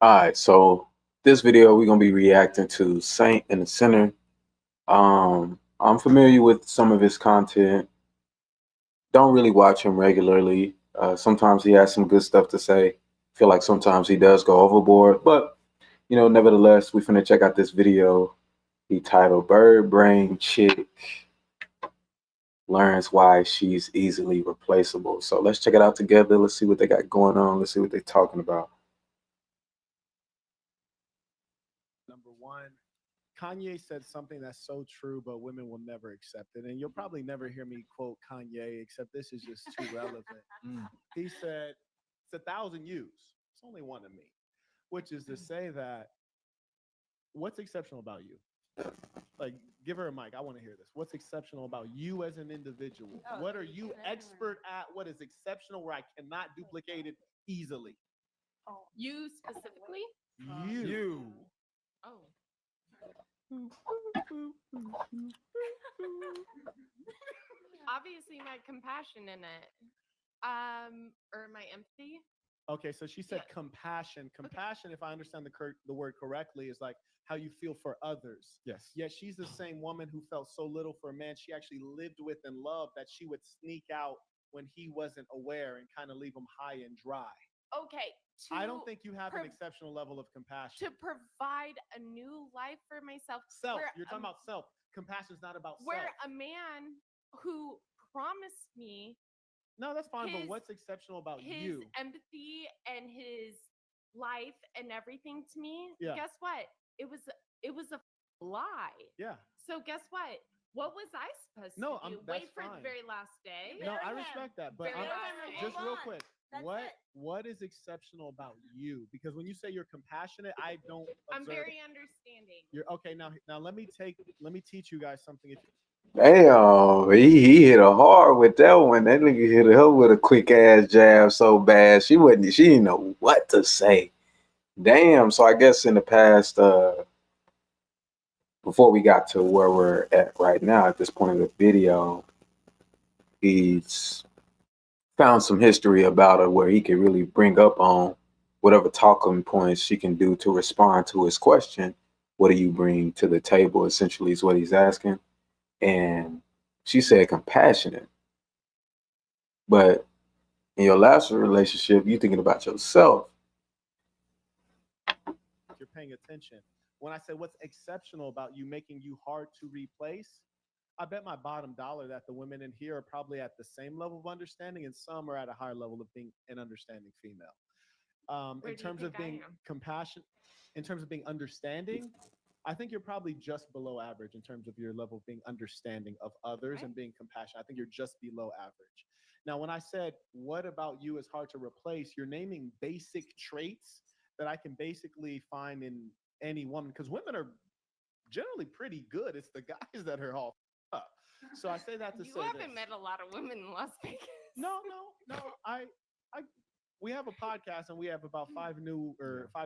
All right, so this video we're gonna be reacting to Saint and the Sinner. I'm familiar with some of his content. Don't really watch him regularly. Sometimes he has some good stuff to say. Feel like sometimes he does go overboard, but nevertheless, we finna check out this video. He titled "Bird Brain Chick Learns Why She's Easily Replaceable." So let's check it out together. Let's see what they got going on. Let's see what they're talking about. Number one, Kanye said something that's so true, but women will never accept it. And you'll probably never hear me quote Kanye, except this is just too relevant. Mm. He said, it's 1,000 U's. It's only one of me, which is to say that what's exceptional about you? Like, give her a mic. I want to hear this. What's exceptional about you as an individual? Oh, What are you you said everyone. expert at? What is exceptional where I cannot duplicate it easily? You specifically? You. Oh. Obviously my compassion in it. Or my empathy. Okay, so she said Yeah. compassion. Compassion, if I understand the word correctly, is like how you feel for others. Yes. Yet she's the same woman who felt so little for a man she actually lived with and loved that she would sneak out when he wasn't aware and kind of leave him high and dry. Okay. I don't think you have an prov- exceptional level of compassion. to provide a new life for myself. Self. where You're talking a- about self. Compassion is not about where self. a man who promised me No, that's fine. But his- what's exceptional about his you? empathy and his life and everything to me, Yeah. guess what? It was a lie. Yeah. So guess what was I supposed No, to do? that's Wait for fine. the very last day? No, I Bury him. respect that, but Bury I'm, him. just Move real on. quick. That's What it. what is exceptional about you? Because when you say you're compassionate, I don't I'm observe. very understanding. You're okay. Now let me teach you guys something. If Damn, he hit her hard with that one. That nigga hit her with a quick ass jab so bad she didn't know what to say. Damn. So I guess in the past, before we got to where we're at right now at this point in the video, he's found some history about her where he can really bring up on whatever talking points she can do to respond to his question. What do you bring to the table? Essentially, is what he's asking. And she said compassionate. But in your last relationship, you thinking about yourself. you're paying attention, when I say what's exceptional about you, making you hard to replace, I bet my bottom dollar that the women in here are probably at the same level of understanding, and some are at a higher level of being an understanding female. Where In do you terms of think I being am? compassion, in terms of being understanding, I think you're probably just below average in terms of your level of being understanding of others Okay. and being compassionate. I think you're just below average. Now, when I said, what about you is hard to replace, you're naming basic traits that I can basically find in any woman because women are generally pretty good. It's the guys that are all up. So I say that to You say haven't this. met a lot of women in Las Vegas. No. I, we have a podcast and we have about five new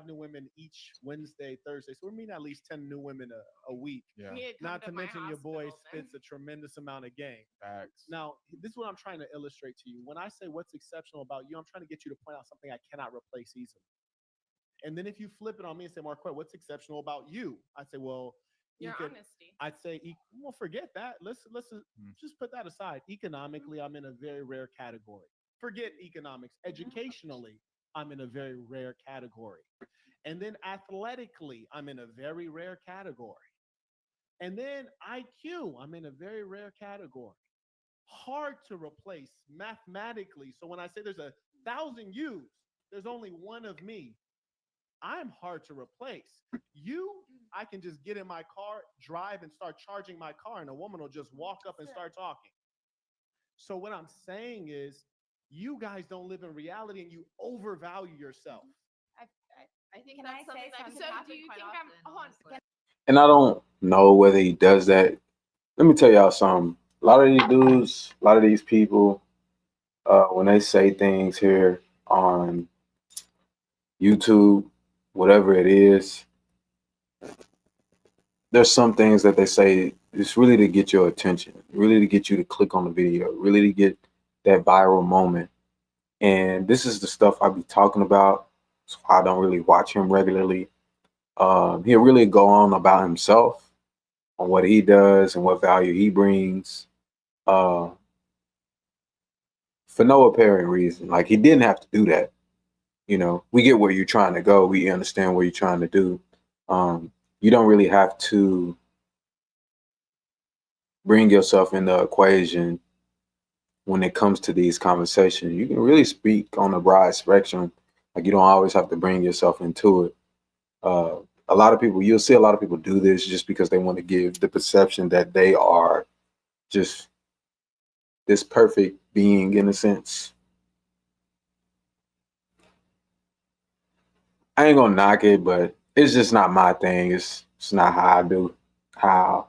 women each Wednesday, Thursday. So we're meeting at least 10 new women a week. Yeah. You need to come Not to my mention your boy hospital then. spits a tremendous amount of game. Facts. Now, this is what I'm trying to illustrate to you. When I say what's exceptional about you, I'm trying to get you to point out something I cannot replace easily. And then if you flip it on me and say, Marquette, what's exceptional about you? I'd say, well, Your econ- honesty. I'd say, well, forget that. Let's just put that aside. Economically, I'm in a very rare category. Forget economics. Educationally, I'm in a very rare category. And then athletically, I'm in a very rare category. And then IQ, I'm in a very rare category. Hard to replace mathematically. So when I say there's 1,000 U's, there's only one of me. I'm hard to replace. You, I can just get in my car, drive, and start charging my car, and a woman will just walk up and start talking. So, what I'm saying is, you guys don't live in reality and you overvalue yourself. I think Can that's I something say that can something? So do happen you quite think often, hold on, honestly. And I don't know whether he does that. Let me tell y'all something. A lot of these dudes, a lot of these people, when they say things here on YouTube, whatever it is, there's some things that they say it's really to get your attention, really to get you to click on the video, really to get that viral moment. And this is the stuff I be talking about. so I don't really watch him regularly. He'll really go on about himself, on what he does and what value he brings, uh, for no apparent reason. Like he didn't have to do that. We get where you're trying to go. We understand what you're trying to do. You don't really have to bring yourself in the equation when it comes to these conversations. You can really speak on a broad spectrum. Like you don't always have to bring yourself into it. Uh, a lot of people, you'll see a lot of people do this just because they want to give the perception that they are just this perfect being in a sense. I ain't gonna knock it, but it's just not my thing. It's not how I do, how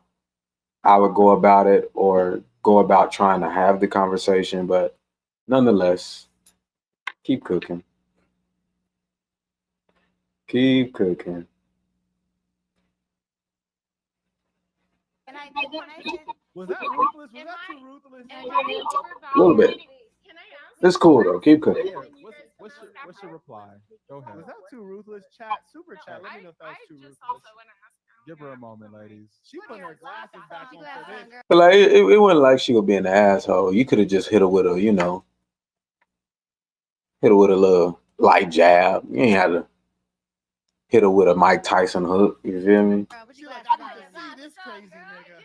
I would go about it or go about trying to have the conversation. But nonetheless, keep cooking. Keep cooking. Can I say, Was that ruthless? Was am that I too ruthless? am I Little bit. overvaluing? Can I ask? It's cool though. Keep cooking. Yeah. When you guys What's come your, ask what's your after? reply? Go ahead. Was that too ruthless? Chat, super No, chat. Let me know if that I was too just ruthless. also want to ask. Give her a moment, ladies. She putting her glasses back on for this. But like it wasn't like she was being an asshole. You could have just hit her with hit her with a little light jab. You ain't had to hit her with a Mike Tyson hook. You feel me? She like, I need to see this crazy nigga.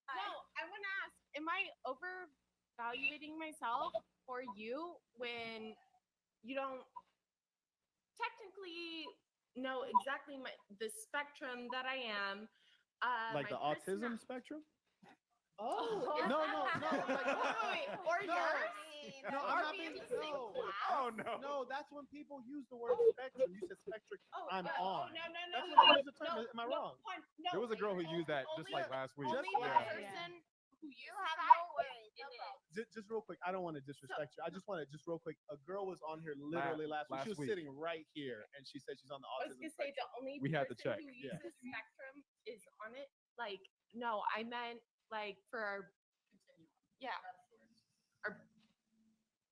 No, I want to ask: am I overvaluating myself for you when you don't technically know exactly the spectrum that I am? Like My the autism persona- spectrum? Oh, is No, that- no, no. Like, wait, or no. yours? No, Are I'm not we in being. the same No. class? Oh no. No, that's when people use the word spectrum. You said spectrum. Oh, I'm oh, on. no, no, no, That's no, when they use the term. no, Am I no, wrong? no, There was a girl who used that just like last week. Only Just the last person week. who uses that. Just real quick. I don't want to disrespect you. I just want to just real quick. A girl was on here literally last week. last She was week. sitting right here, and she said she's on the I was autism gonna say the spectrum. only We had to person check. who Yeah. uses spectrum is on it. Like, no, I meant like for our our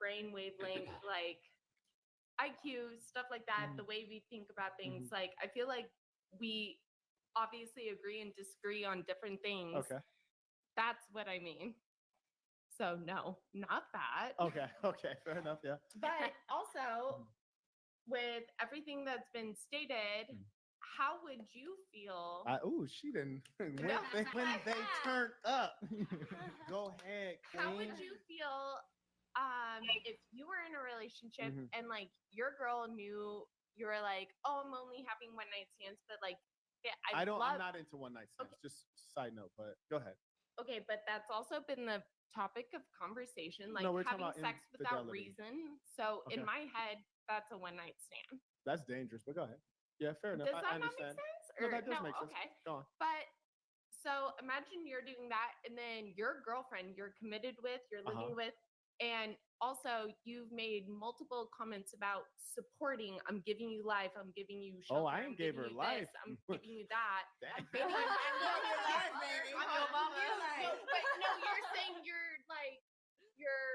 brain wavelength, like IQ, stuff like that, the way we think about things. Like, I feel like we obviously agree and disagree on different things. Okay. That's what I mean. So no, not that. Okay. Okay. Fair enough. Yeah. But also, with everything that's been stated, how would you feel? She didn't. When they turned up. Go ahead, queen. How would you feel if you were in a relationship Mhm. and like your girl knew you were like, oh, I'm only having one night stands, but like, yeah, I don't. I'm love. not into one night stands. Just side note, but go ahead. Okay, but that's also been the topic of conversation, like No, we're talking having about sex without infidelity. reason. So in Okay. my head, that's a one night stand. That's dangerous, but go ahead. Yeah, fair enough. Does I that not understand. make sense? No, that does make sense. Okay. Go on. But so imagine you're doing that, and then your girlfriend you're committed with, you're living with, and also you've made multiple comments about supporting. I'm giving you life. I'm giving you shelter. Oh, I I'm ain't gave giving her you life. This, I'm giving you that. Damn. But no, you're saying you're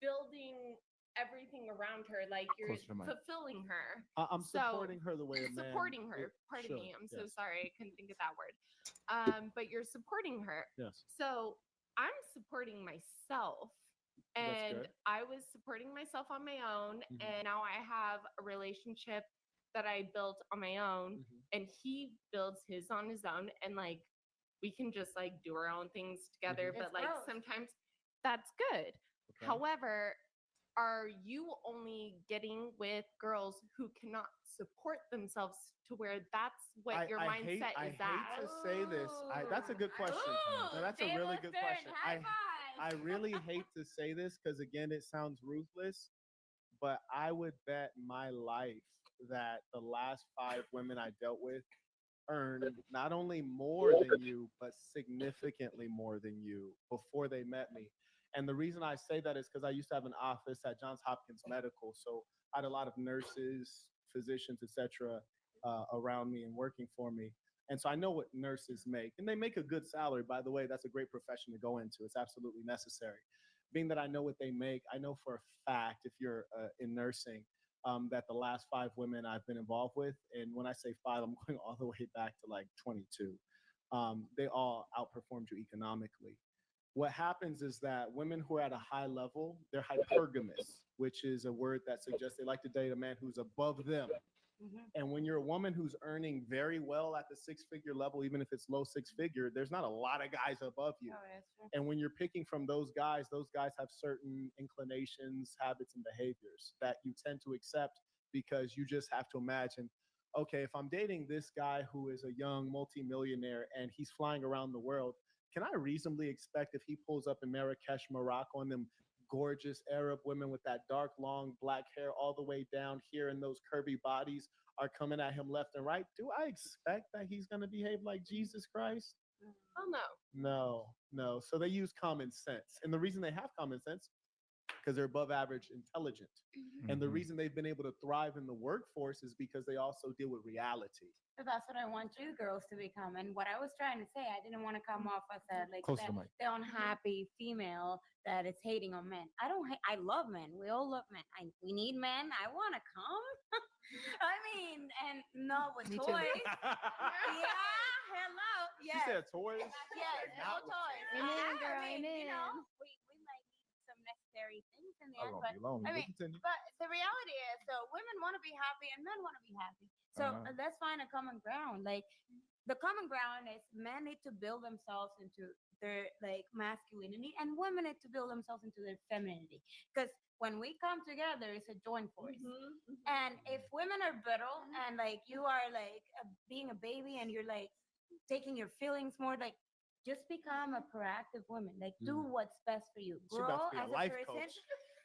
building everything around her, like you're Closer to the mic. fulfilling her. I'm So, supporting her the way a man. Supporting her. Pardon Sure, me. I'm so yes. sorry. I couldn't think of that word. But you're supporting her. Yes. So I'm supporting myself. And good. I was supporting myself on my own. Mhm. And now I have a relationship that I built on my own. Mhm. And he builds his on his own. And like, we can just like do our own things together. Mhm. But like, sometimes that's good. Okay. However, are you only getting with girls who cannot support themselves to where that's what your mindset I is hate at? to say this. That's a good question. No, that's a really good question. I really hate to say this because again, it sounds ruthless, but I would bet my life that the last 5 women I dealt with earned not only more than you, but significantly more than you before they met me. And the reason I say that is because I used to have an office at Johns Hopkins Medical, so I had a lot of nurses, physicians, etc., around me and working for me. And so I know what nurses make, and they make a good salary. By the way, that's a great profession to go into. It's absolutely necessary. Being that I know what they make, I know for a fact if you're in nursing, that the last 5 women I've been involved with, and when I say 5, I'm going all the way back to like 22. They all outperformed you economically. What happens is that women who are at a high level, they're hypergamous, which is a word that suggests they like to date a man who's above them. And when you're a woman who's earning very well at the 6-figure level, even if it's low 6-figure, there's not a lot of guys above you. Oh, that's true. And when you're picking from those guys have certain inclinations, habits, and behaviors that you tend to accept because you just have to imagine, okay, if I'm dating this guy who is a young multimillionaire and he's flying around the world, can I reasonably expect if he pulls up in Marrakesh, Morocco, and them gorgeous Arab women with that dark, long black hair all the way down here and those curvy bodies are coming at him left and right? Do I expect that he's going to behave like Jesus Christ? Oh no. No. So they use common sense. And the reason they have common sense, because they're above average intelligent. And the Mhm. reason they've been able to thrive in the workforce is because they also deal with reality. So that's what I want you girls to become. And what I was trying to say, I didn't want to come off as a like Close to the mic. the unhappy female that is hating on men. I don't. I love men. We all love men. We need men. I want to come. I mean, and not with Me too. toys. Yeah. Hello. She Yes. said toys. Yes. No toys. Amen, girl, I mean, you know, amen. we might need some necessary things in the I'm end, gonna but be lonely. I But mean, continue. but the reality is, so women want to be happy and men want to be happy. So let's find a common ground. Like the common ground is men need to build themselves into their like masculinity, and women need to build themselves into their femininity. Because when we come together, it's a joint force. And if women are brittle and like you are like being a baby and you're like taking your feelings more, like just become a proactive woman. Like do what's best for you. She about Grow to be a as a life person. coach.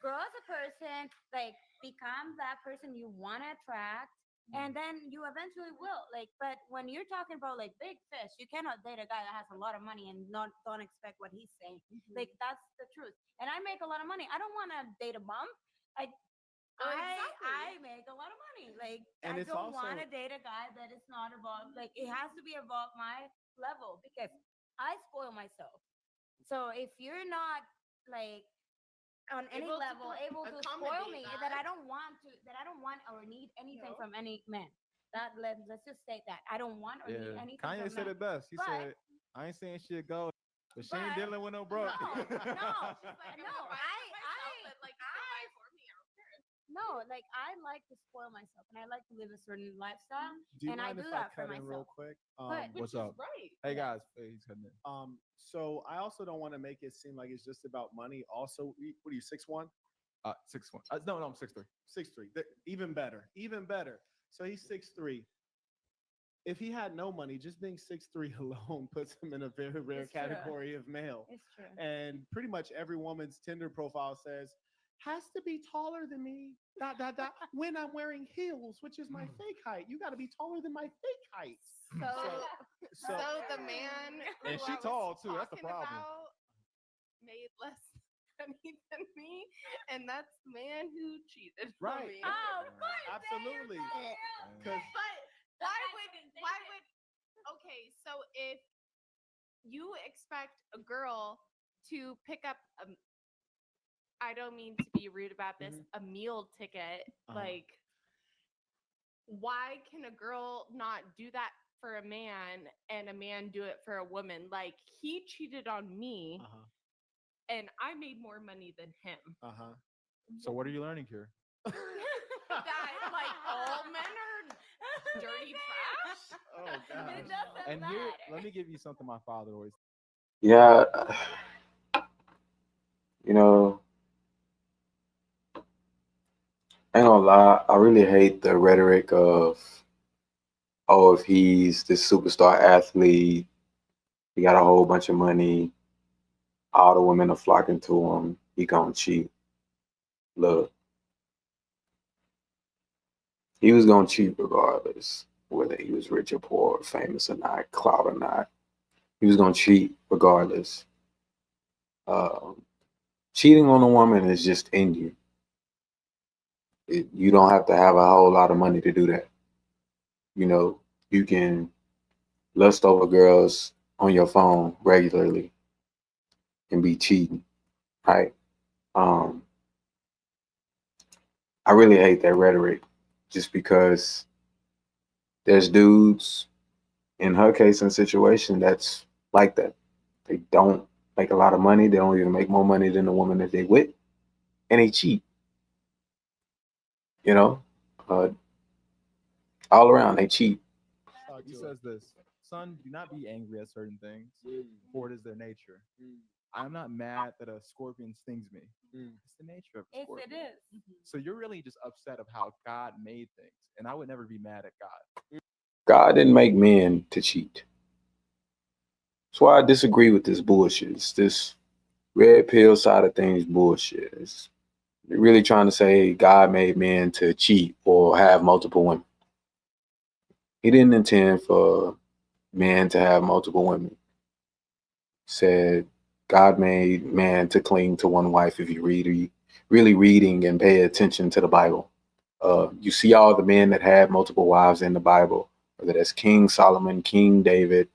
Grow as a person. Like become that person you want to attract. And then you eventually will. Like, but when you're talking about like big fish, you cannot date a guy that has a lot of money and not don't expect what he's saying. Like that's the truth. And I make a lot of money. I don't want to date a bum. I Exactly. I make a lot of money. Like And I it's don't want also- to date a guy that is not above. Like it has to be above my level because I spoil myself. So if you're not like on any Able to level able to spoil accommodate me, that. that I don't want or need anything from any man. Let's just say that I don't want or need Yeah. anything Kanye from said men. it best. He But- said, "I ain't saying shit go, but she ain't but- dealing with no broke." No, no, Like, no. like you can buy for me. I don't care. No, like I like to spoil myself and I like to live a certain lifestyle. Do you And I mind do if I that for cut in real myself. quick? But- What's Which up? is right. Hey guys, hey, he's cutting in. So I also don't want to make it seem like it's just about money. Also, what are you, 6'1"? 6'1". No, I'm 6'3". 6'3". Even better. Even better. So he's 6'3". If he had no money, just being 6'3" alone puts him in a very rare It's true. category of male. It's true. And pretty much every woman's Tinder profile says, has to be taller than me, ... when I'm wearing heels, which is my fake height. You got to be taller than my fake height. So the man who And she I was tall, too. That's the talking problem. about made less money than me, and that's the man who cheated on Right. me. Oh, Absolutely. But why would okay, so if you expect a girl to pick up I don't mean to be rude about this, a meal ticket, like why can a girl not do that for a man and a man do it for a woman? Like he cheated on me and I made more money than him. So what are you learning here? That like all men are dirty trash. Oh, It gosh. doesn't And matter. here, let me give you something my father always. Yeah, you know, I ain't gonna lie, I really hate the rhetoric of, oh, if he's this superstar athlete, he got a whole bunch of money, all the women are flocking to him, he gonna cheat. Look, he was gonna cheat regardless, whether he was rich or poor, famous or not, clout or not. He was gonna cheat regardless. Cheating on a woman is just in you. You don't have to have a whole lot of money to do that. You know, you can lust over girls on your phone regularly and be cheating, right? I really hate that rhetoric just because there's dudes in her case and situation that's like that. They don't make a lot of money. They don't even make more money than the woman that they with, and they cheat. You know, uh, all around they cheat. He says this, son, do not be angry at certain things, for it is their nature. I'm not mad that a scorpion stings me. It's the nature of a Yes, scorpion. it is. So you're really just upset of how God made things. And I would never be mad at God. God didn't make men to cheat. That's why I disagree with this bullshit. It's this red pill side of things bullshit. They're really trying to say God made men to cheat or have multiple women. He didn't intend for men to have multiple women. Said God made man to cling to one wife. If you really reading and pay attention to the Bible, you see all the men that had multiple wives in the Bible, whether that's King Solomon, King David,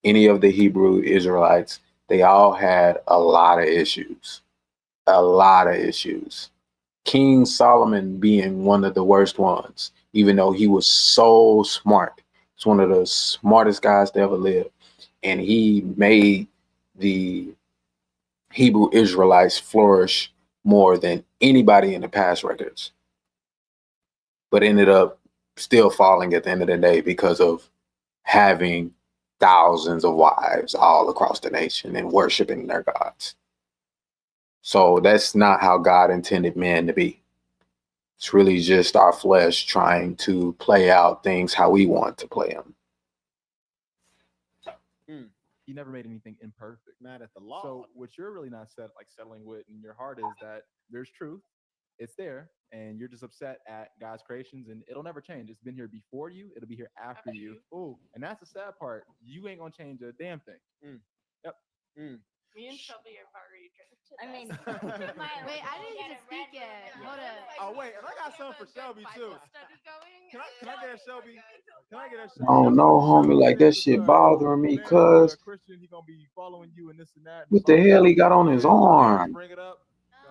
any of the Hebrew Israelites, they all had a lot of issues. A lot of issues. King Solomon being one of the worst ones, even though he was so smart. He's one of the smartest guys to ever live. And he made the Hebrew Israelites flourish more than anybody in the past records, but ended up still falling at the end of the day because of having thousands of wives all across the nation and worshiping their gods. So that's not how God intended men to be. It's really just our flesh trying to play out things how we want to play them. He never made anything imperfect. Mad at the law. So what you're really not settling with in your heart is that there's truth. It's there, and you're just upset at God's creations, and it'll never change. It's been here before you. It'll be here after you. Ooh. And that's the sad part. You ain't gonna change a damn thing. Yep. Me and Shelby have already drifted. I mean, Wait, I didn't get to speak yet. Hold up. Oh, wait, and I got something for Shelby, too. Study going. Can I get a Shelby? Can I get a Shelby? Oh no, homie, like that shit bothering me, cuz Christian, he gonna be following you and this and that. what the hell he got on his arm? Bring it up.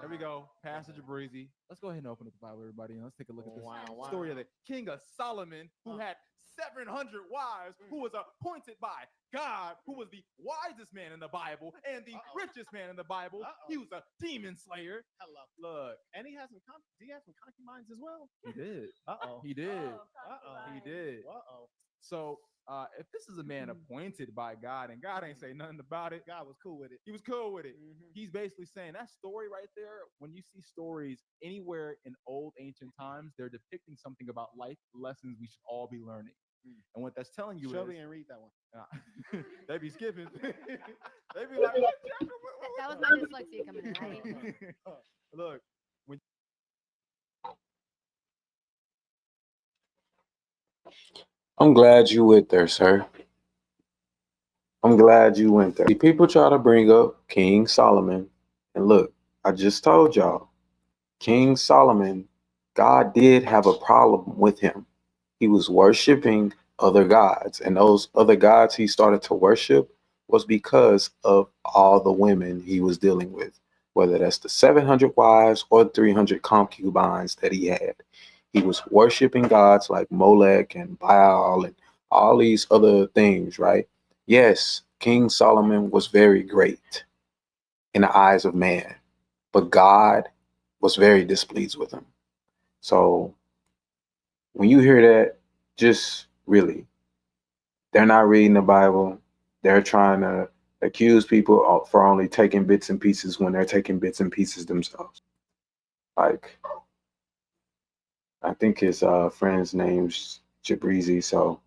There we go. Passage of Breezy. Let's go ahead and open up the Bible, everybody, and let's take a look at this story of the King of Solomon, who had 700 wives, who was appointed by God, who was the wisest man in the Bible and the richest man in the Bible. He was a demon slayer. Hello. Look, And he has some concubines as well. he did. Uh-oh. He did. Uh-oh. He did. Uh-oh. So, if this is a man appointed by God and God ain't say nothing about it, God was cool with it. he was cool with it. Mhm. He's basically saying that story right there, when you see stories anywhere in old ancient times, they're depicting something about life lessons we should all be learning. And what that's telling you Shelby is and read that one. they be skipping. They be like, what chapter? That was my dyslexia coming in, right? Look, I'm glad you went there, sir. I'm glad you went there. People try to bring up King Solomon, and look, I just told y'all, King Solomon, God did have a problem with him. He was worshiping other gods, and those other gods he started to worship was because of all the women he was dealing with, whether that's the 700 wives or 300 concubines that he had. He was worshiping gods like Molech and Baal and all these other things, right? Yes, King Solomon was very great in the eyes of man, but God was very displeased with him. So when you hear that, just really, they're not reading the Bible. They're trying to accuse people for only taking bits and pieces when they're taking bits and pieces themselves. Like, I think his friend's name's Jabrizi, so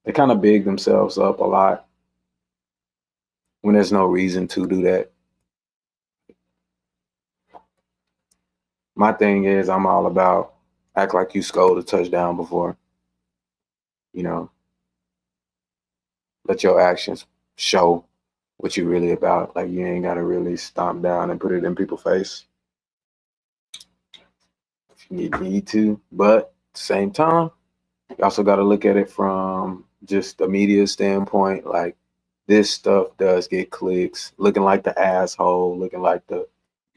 they kind of big themselves up a lot when there's no reason to do that. My thing is, I'm all about act like you scored a touchdown before. You know, let your actions show what you're really about. Like, you ain't got to really stomp down and put it in people's face if you need to. But at the same time, you also got to look at it from just the media standpoint. Like, this stuff does get clicks, looking like the asshole, looking like the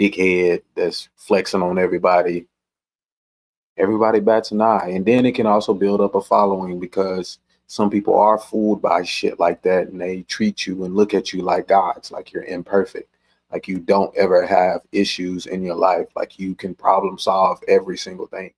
dickhead that's flexing on everybody. everybody bats an eye. And then it can also build up a following because some people are fooled by shit like that and they treat you and look at you like gods, like you're imperfect, like you don't ever have issues in your life, like you can problem solve every single thing.